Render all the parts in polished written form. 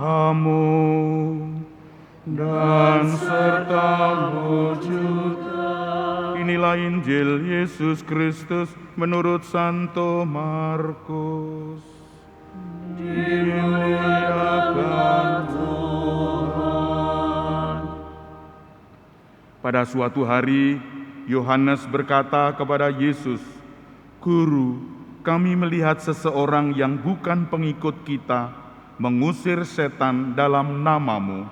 kamu dan serta wujud. Inilah Injil Yesus Kristus menurut Santo Markus. Dimuliakan Tuhan. Pada suatu hari, Yohanes berkata kepada Yesus, "Guru, kami melihat seseorang yang bukan pengikut kita mengusir setan dalam namamu.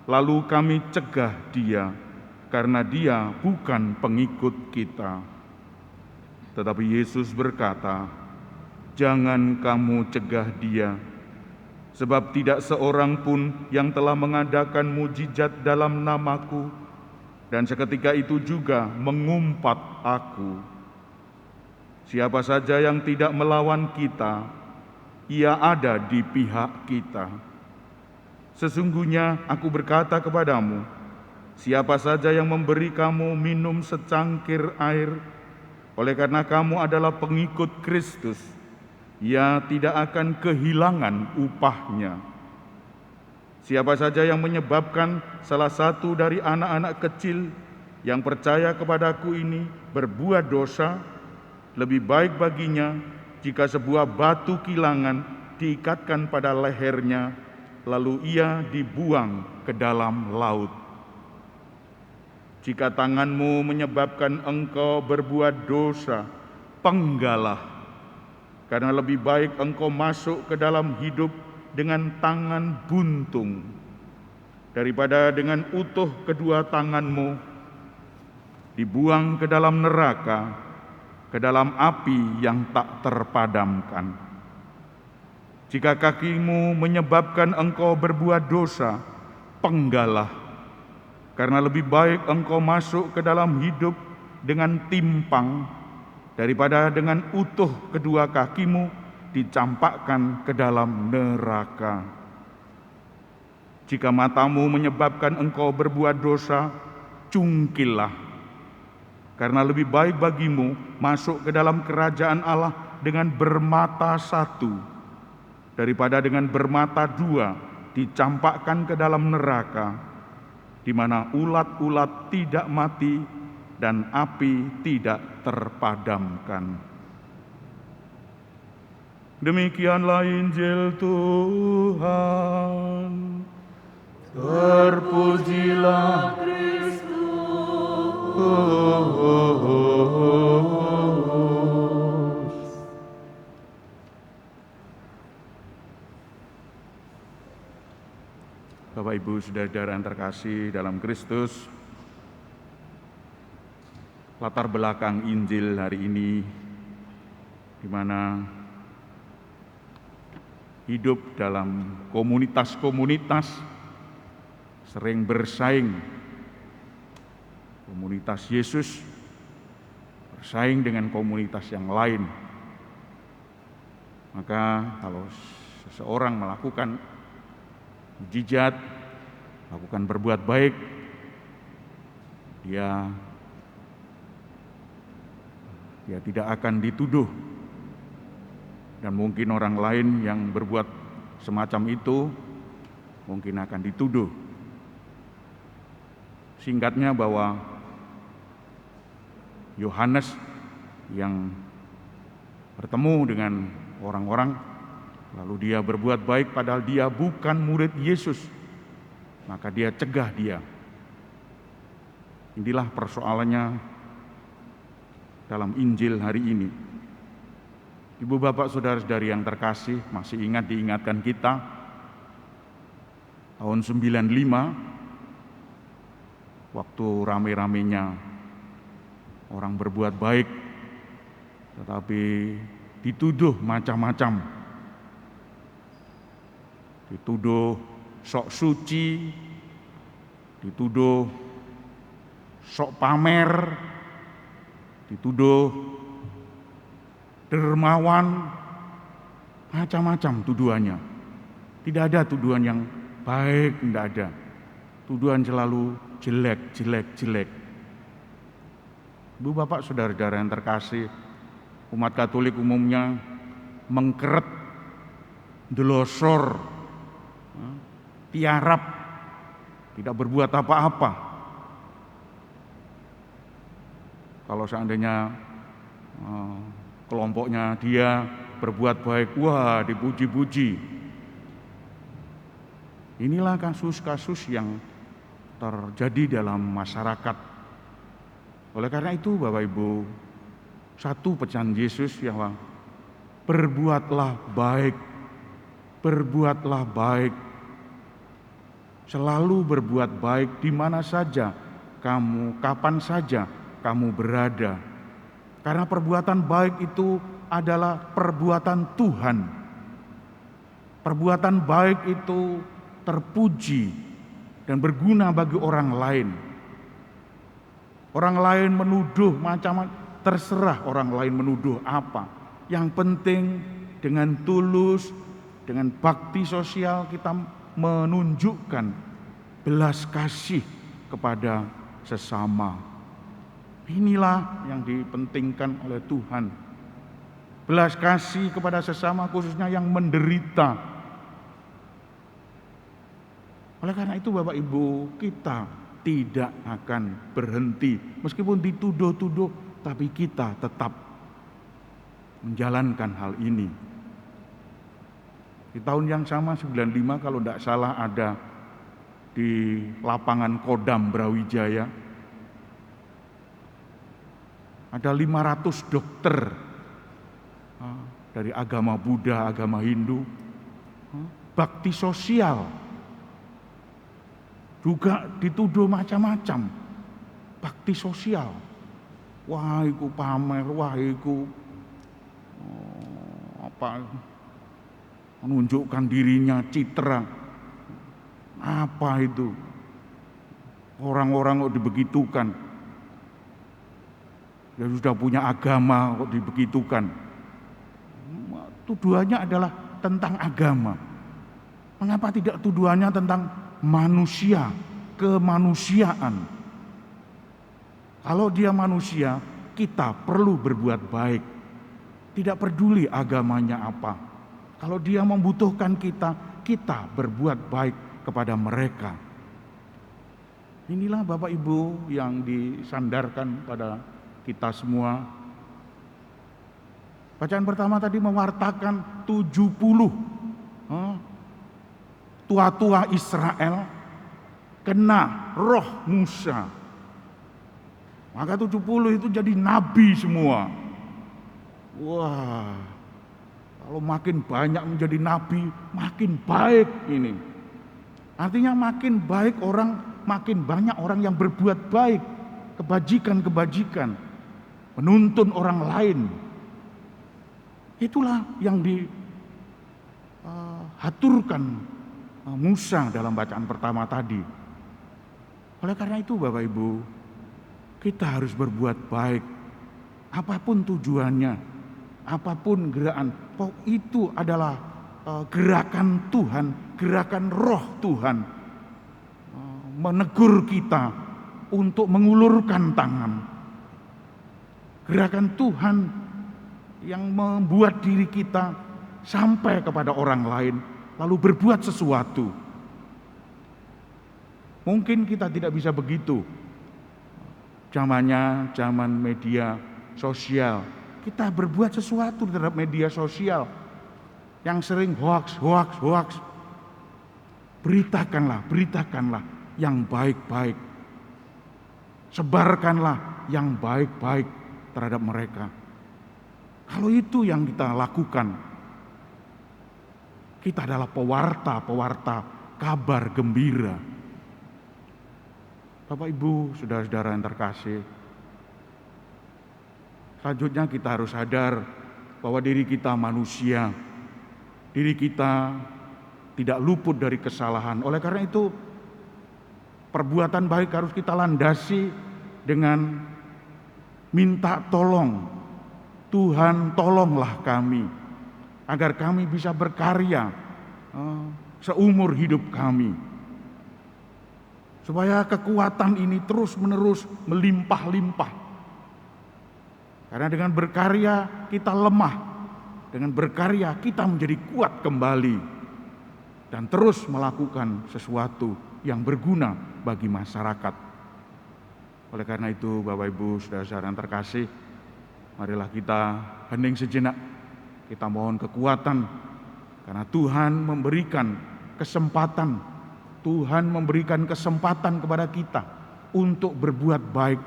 Lalu kami cegah dia, karena dia bukan pengikut kita." Tetapi Yesus berkata, "Jangan kamu cegah dia, sebab tidak seorang pun yang telah mengadakan mujizat dalam namaku, dan seketika itu juga mengumpat aku. Siapa saja yang tidak melawan kita, ia ada di pihak kita. Sesungguhnya aku berkata kepadamu, siapa saja yang memberi kamu minum secangkir air, oleh karena kamu adalah pengikut Kristus, ia tidak akan kehilangan upahnya. Siapa saja yang menyebabkan salah satu dari anak-anak kecil yang percaya kepadaku ini berbuat dosa, lebih baik baginya jika sebuah batu kilangan diikatkan pada lehernya, lalu ia dibuang ke dalam laut. Jika tanganmu menyebabkan engkau berbuat dosa, penggalah, karena lebih baik engkau masuk ke dalam hidup dengan tangan buntung, daripada dengan utuh kedua tanganmu dibuang ke dalam neraka, ke dalam api yang tak terpadamkan. Jika kakimu menyebabkan engkau berbuat dosa, penggalah, karena lebih baik engkau masuk ke dalam hidup dengan timpang, daripada dengan utuh kedua kakimu dicampakkan ke dalam neraka. Jika matamu menyebabkan engkau berbuat dosa, cungkillah, karena lebih baik bagimu masuk ke dalam kerajaan Allah dengan bermata satu, daripada dengan bermata dua dicampakkan ke dalam neraka, di mana ulat-ulat tidak mati dan api tidak terpadamkan. Demikianlah Injil Tuhan. Terpujilah Kristus. Bapak, Ibu, saudara-saudara yang terkasih dalam Kristus, latar belakang Injil hari ini, di mana hidup dalam komunitas-komunitas sering bersaing. Komunitas Yesus bersaing dengan komunitas yang lain. Maka kalau seseorang melakukan mujizat, melakukan berbuat baik, dia tidak akan dituduh. Dan mungkin orang lain yang berbuat semacam itu mungkin akan dituduh. Singkatnya bahwa Yohanes yang bertemu dengan orang-orang, lalu dia berbuat baik padahal dia bukan murid Yesus, maka dia cegah dia. Inilah persoalannya dalam Injil hari ini. Ibu, bapak, saudara-saudari yang terkasih, masih diingatkan kita tahun 95, waktu rame-ramenya orang berbuat baik, tetapi dituduh macam-macam. Dituduh sok suci, dituduh sok pamer, dituduh dermawan, macam-macam tuduhannya. Tidak ada tuduhan yang baik, tidak ada. Tuduhan selalu jelek, jelek, jelek. Ibu, bapak, saudara-saudara yang terkasih, umat Katolik umumnya mengkeret, delosor tiarap, tidak berbuat apa-apa. Kalau seandainya kelompoknya dia berbuat baik, wah dipuji-puji. Inilah kasus-kasus yang terjadi dalam masyarakat. Oleh karena itu Bapak Ibu, satu pesan Yesus yang berbuatlah baik, berbuatlah baik. Selalu berbuat baik di mana saja kamu, kapan saja kamu berada. Karena perbuatan baik itu adalah perbuatan Tuhan. Perbuatan baik itu terpuji dan berguna bagi orang lain. Orang lain menuduh macam-macam, terserah orang lain menuduh apa. Yang penting dengan tulus, dengan bakti sosial kita menunjukkan belas kasih kepada sesama. Inilah yang dipentingkan oleh Tuhan. Belas kasih kepada sesama, khususnya yang menderita. Oleh karena itu Bapak Ibu, kita tidak akan berhenti. Meskipun dituduh-tuduh, tapi kita tetap menjalankan hal ini. Di tahun yang sama 95 kalau tidak salah ada di lapangan Kodam Brawijaya. Ada 500 dokter dari agama Buddha, agama Hindu, bakti sosial. Juga dituduh macam-macam, bakti sosial. Wah, iku pamer, wah iku menunjukkan dirinya citra. Apa itu? Orang-orang kok dibegitukan? Ya sudah punya agama kok dibegitukan? Tuduhannya adalah tentang agama. Mengapa tidak tuduhannya tentang manusia, kemanusiaan? Kalau dia manusia, kita perlu berbuat baik. Tidak peduli agamanya apa. Kalau dia membutuhkan kita, kita berbuat baik kepada mereka. Inilah Bapak Ibu yang disandarkan pada kita semua. Bacaan pertama tadi mewartakan 70 tua-tua Israel kena roh Musa. Maka 70 itu jadi nabi semua. Wah, kalau makin banyak menjadi nabi, makin baik ini. Artinya makin baik orang, makin banyak orang yang berbuat baik, kebajikan-kebajikan, menuntun orang lain. Itulah yang dihaturkan Musa dalam bacaan pertama tadi. Oleh karena itu Bapak Ibu, kita harus berbuat baik. Apapun tujuannya, apapun gerakan, itu adalah gerakan Tuhan, gerakan roh Tuhan. Menegur kita untuk mengulurkan tangan. Gerakan Tuhan yang membuat diri kita sampai kepada orang lain, lalu berbuat sesuatu. Mungkin kita tidak bisa begitu. Zamannya zaman media sosial. Kita berbuat sesuatu terhadap media sosial yang sering hoaks. Beritakanlah yang baik-baik. Sebarkanlah yang baik-baik terhadap mereka. Kalau itu yang kita lakukan, kita adalah pewarta kabar gembira. Bapak Ibu, saudara-saudara yang terkasih, selanjutnya kita harus sadar bahwa diri kita manusia, diri kita tidak luput dari kesalahan. Oleh karena itu, perbuatan baik harus kita landasi dengan minta tolong. Tuhan, tolonglah kami agar kami bisa berkarya seumur hidup kami, supaya kekuatan ini terus-menerus melimpah-limpah. Karena dengan berkarya kita lemah, dengan berkarya kita menjadi kuat kembali. dan terus melakukan sesuatu yang berguna bagi masyarakat. Oleh karena itu, Bapak Ibu saudara-saudara yang terkasih, marilah kita hening sejenak, kita mohon kekuatan, karena Tuhan memberikan kesempatan, Tuhan memberikan kesempatan kepada kita untuk berbuat baik.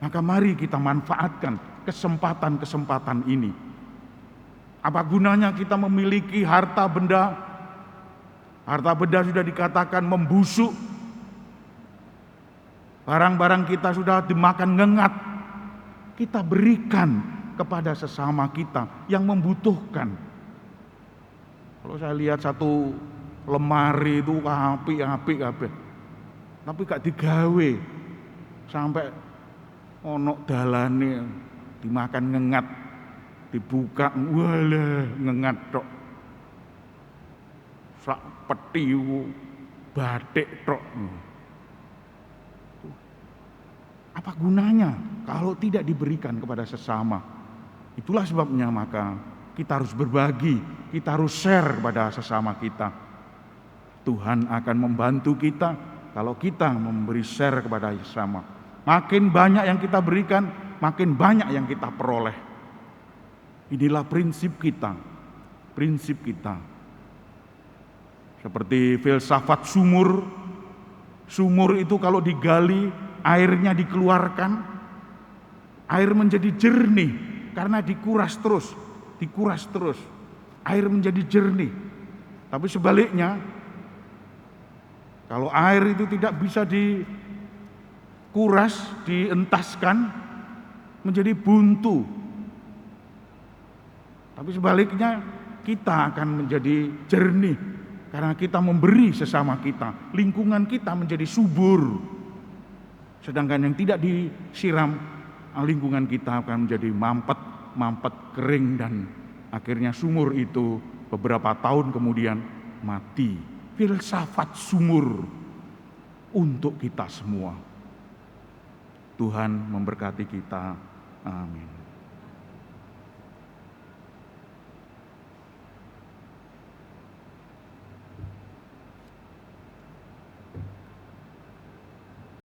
Maka mari kita manfaatkan kesempatan-kesempatan ini. Apa gunanya kita memiliki harta benda? Harta benda sudah dikatakan membusuk. Barang-barang kita sudah dimakan ngengat. Kita berikan kepada sesama kita yang membutuhkan. Kalau saya lihat satu lemari itu apik-apik kabeh. Tapi gak digawe sampai ono dalane dimakan ngengat, dibuka walah ngengat tok. Sak peti batik tok. Apa gunanya kalau tidak diberikan kepada sesama? Itulah sebabnya maka kita harus berbagi, kita harus share kepada sesama kita. Tuhan akan membantu kita kalau kita memberi share kepada sesama. Makin banyak yang kita berikan, makin banyak yang kita peroleh. Inilah prinsip kita, prinsip kita. Seperti filsafat sumur. Sumur itu kalau digali, airnya dikeluarkan, air menjadi jernih karena dikuras terus. Air menjadi jernih. Tapi sebaliknya, kalau air itu tidak bisa dikuras, dientaskan, menjadi buntu. Tapi sebaliknya, kita akan menjadi jernih karena kita memberi sesama kita. Lingkungan kita menjadi subur. Sedangkan yang tidak disiram, lingkungan kita akan menjadi mampet kering, dan akhirnya sumur itu beberapa tahun kemudian mati. Filsafat sumur untuk kita semua. Tuhan memberkati kita. Amin.